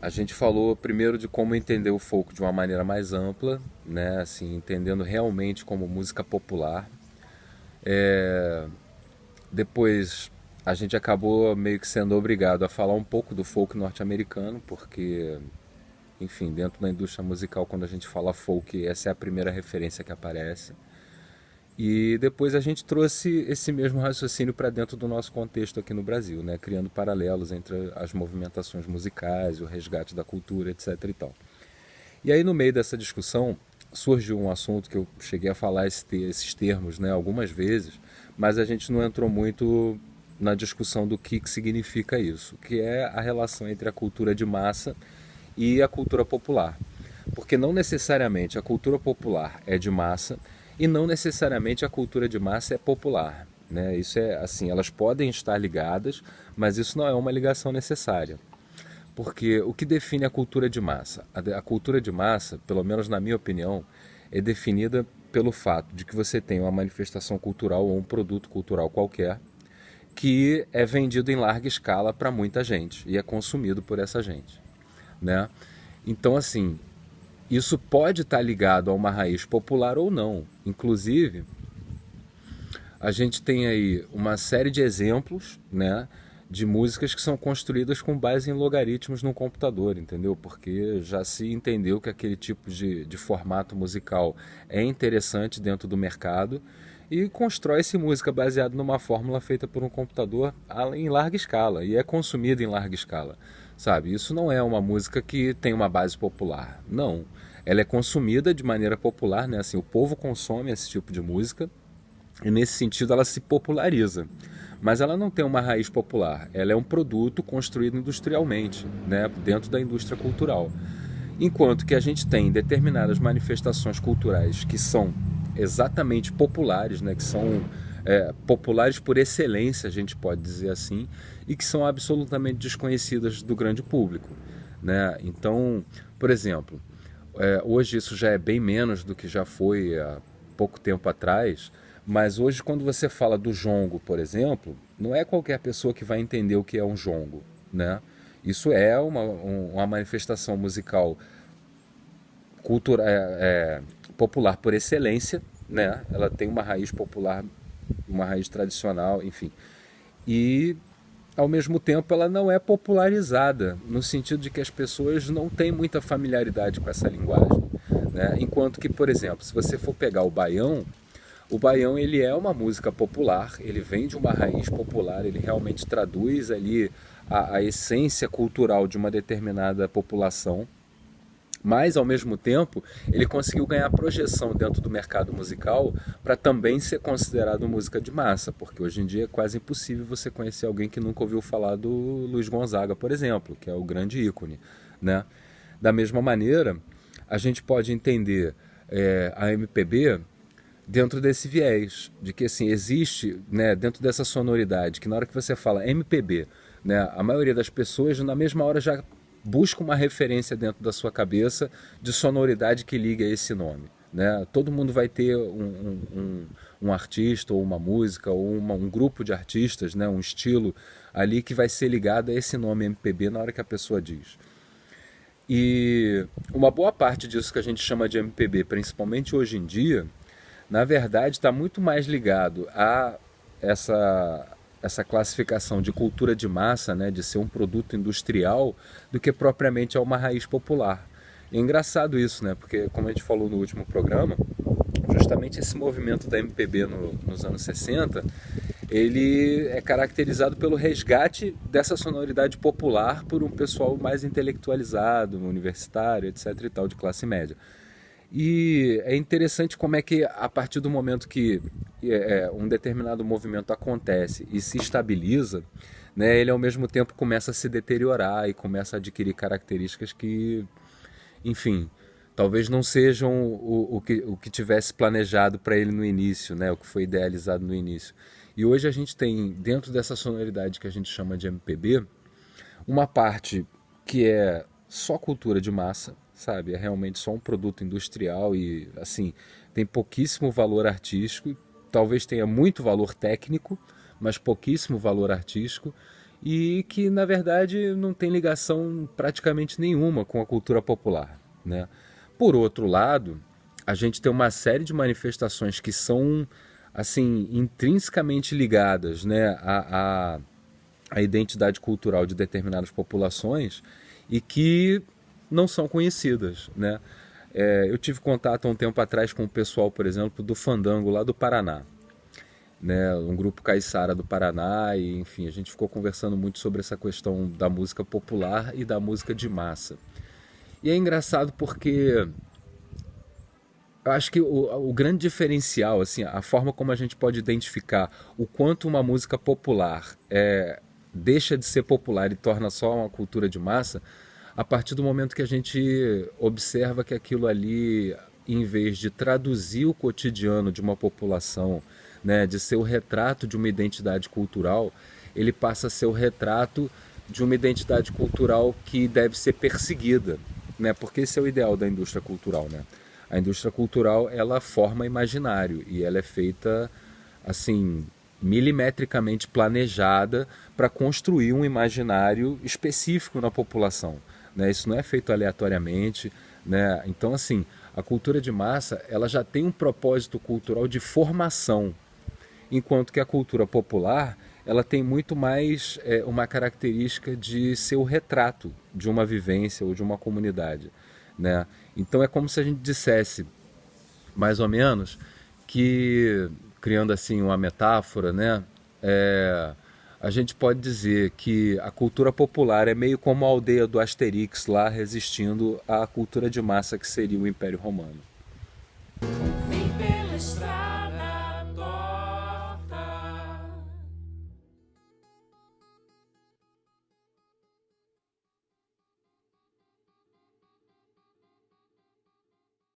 A gente falou primeiro de como entender o folk de uma maneira mais ampla, né? Assim, entendendo realmente como música popular. Depois a gente acabou meio que sendo obrigado a falar um pouco do folk norte-americano, porque, enfim, dentro da indústria musical, quando a gente fala folk, essa é a primeira referência que aparece. E depois a gente trouxe esse mesmo raciocínio para dentro do nosso contexto aqui no Brasil, né? Criando paralelos entre as movimentações musicais, o resgate da cultura, etc. e tal. E aí, no meio dessa discussão, surgiu um assunto que eu cheguei a falar esses termos, né, algumas vezes, mas a gente não entrou muito na discussão do que significa isso, que é a relação entre a cultura de massa e a cultura popular. Porque não necessariamente a cultura popular é de massa e não necessariamente a cultura de massa é popular. Né? Isso é assim, elas podem estar ligadas, mas isso não é uma ligação necessária. Porque o que define a cultura de massa? A cultura de massa, pelo menos na minha opinião, é definida pelo fato de que você tem uma manifestação cultural ou um produto cultural qualquer que é vendido em larga escala para muita gente e é consumido por essa gente, né? Então, assim, isso pode estar ligado a uma raiz popular ou não. Inclusive, a gente tem aí uma série de exemplos, né, de músicas que são construídas com base em logaritmos no computador, entendeu? Porque já se entendeu que aquele tipo de formato musical é interessante dentro do mercado e constrói-se música baseada numa fórmula feita por um computador em larga escala e é consumida em larga escala, sabe? Isso não é uma música que tem uma base popular, não. Ela é consumida de maneira popular, né? Assim, o povo consome esse tipo de música e nesse sentido ela se populariza. Mas ela não tem uma raiz popular, ela é um produto construído industrialmente, né, dentro da indústria cultural. Enquanto que a gente tem determinadas manifestações culturais que são exatamente populares, né, que são populares por excelência, a gente pode dizer assim, e que são absolutamente desconhecidas do grande público. Né? Então, por exemplo, hoje isso já é bem menos do que já foi há pouco tempo atrás, mas hoje quando você fala do jongo, por exemplo, não é qualquer pessoa que vai entender o que é um jongo, né? Isso é uma manifestação musical popular por excelência, né? Ela tem uma raiz popular, uma raiz tradicional, enfim. E ao mesmo tempo ela não é popularizada, no sentido de que as pessoas não têm muita familiaridade com essa linguagem. Né? Enquanto que, por exemplo, se você for pegar o baião ele é uma música popular, ele vem de uma raiz popular, ele realmente traduz ali a essência cultural de uma determinada população, mas ao mesmo tempo ele conseguiu ganhar projeção dentro do mercado musical para também ser considerado música de massa, porque hoje em dia é quase impossível você conhecer alguém que nunca ouviu falar do Luiz Gonzaga, por exemplo, que é o grande ícone, né? Da mesma maneira, a gente pode entender a MPB dentro desse viés, de que assim, existe, né, dentro dessa sonoridade, que na hora que você fala MPB, né, a maioria das pessoas na mesma hora já busca uma referência dentro da sua cabeça de sonoridade que liga a esse nome. Né? Todo mundo vai ter um artista ou uma música ou um grupo de artistas, né, um estilo ali que vai ser ligado a esse nome MPB na hora que a pessoa diz. E uma boa parte disso que a gente chama de MPB, principalmente hoje em dia, na verdade está muito mais ligado a essa classificação de cultura de massa, né, de ser um produto industrial, do que propriamente a uma raiz popular. E é engraçado isso, né, porque como a gente falou no último programa, justamente esse movimento da MPB nos anos 60, ele é caracterizado pelo resgate dessa sonoridade popular por um pessoal mais intelectualizado, universitário, etc. e tal, de classe média. E é interessante como é que a partir do momento que um determinado movimento acontece e se estabiliza, né, ele ao mesmo tempo começa a se deteriorar e começa a adquirir características que, enfim, talvez não sejam o que tivesse planejado para ele no início, né, o que foi idealizado no início. E hoje a gente tem, dentro dessa sonoridade que a gente chama de MPB, uma parte que é só cultura de massa, sabe? É realmente só um produto industrial e, assim, tem pouquíssimo valor artístico, talvez tenha muito valor técnico, mas pouquíssimo valor artístico. e que na verdade não tem ligação praticamente nenhuma com a cultura popular, né? Por outro lado, a gente tem uma série de manifestações que são assim intrinsecamente ligadas, né, à identidade cultural de determinadas populações e que não são conhecidas, né? Eu tive contato há um tempo atrás com o pessoal, por exemplo, do Fandango lá do Paraná, né, um grupo caiçara do Paraná e enfim, a gente ficou conversando muito sobre essa questão da música popular e da música de massa. E é engraçado porque eu acho que o grande diferencial, assim, a forma como a gente pode identificar o quanto uma música popular deixa de ser popular e torna só uma cultura de massa, a partir do momento que a gente observa que aquilo ali, em vez de traduzir o cotidiano de uma população, né, de ser o retrato de uma identidade cultural, ele passa a ser o retrato de uma identidade cultural que deve ser perseguida, né? Porque esse é o ideal da indústria cultural, né? A indústria cultural, ela forma imaginário e ela é feita assim milimetricamente planejada para construir um imaginário específico na população, né? Isso não é feito aleatoriamente, né? Então assim, a cultura de massa, ela já tem um propósito cultural de formação, enquanto que a cultura popular, ela tem muito mais uma característica de ser o retrato de uma vivência ou de uma comunidade, né? Então é como se a gente dissesse, mais ou menos, que, criando assim uma metáfora, né? É, a gente pode dizer que a cultura popular é meio como a aldeia do Asterix lá resistindo à cultura de massa que seria o Império Romano. Vem pela estrada.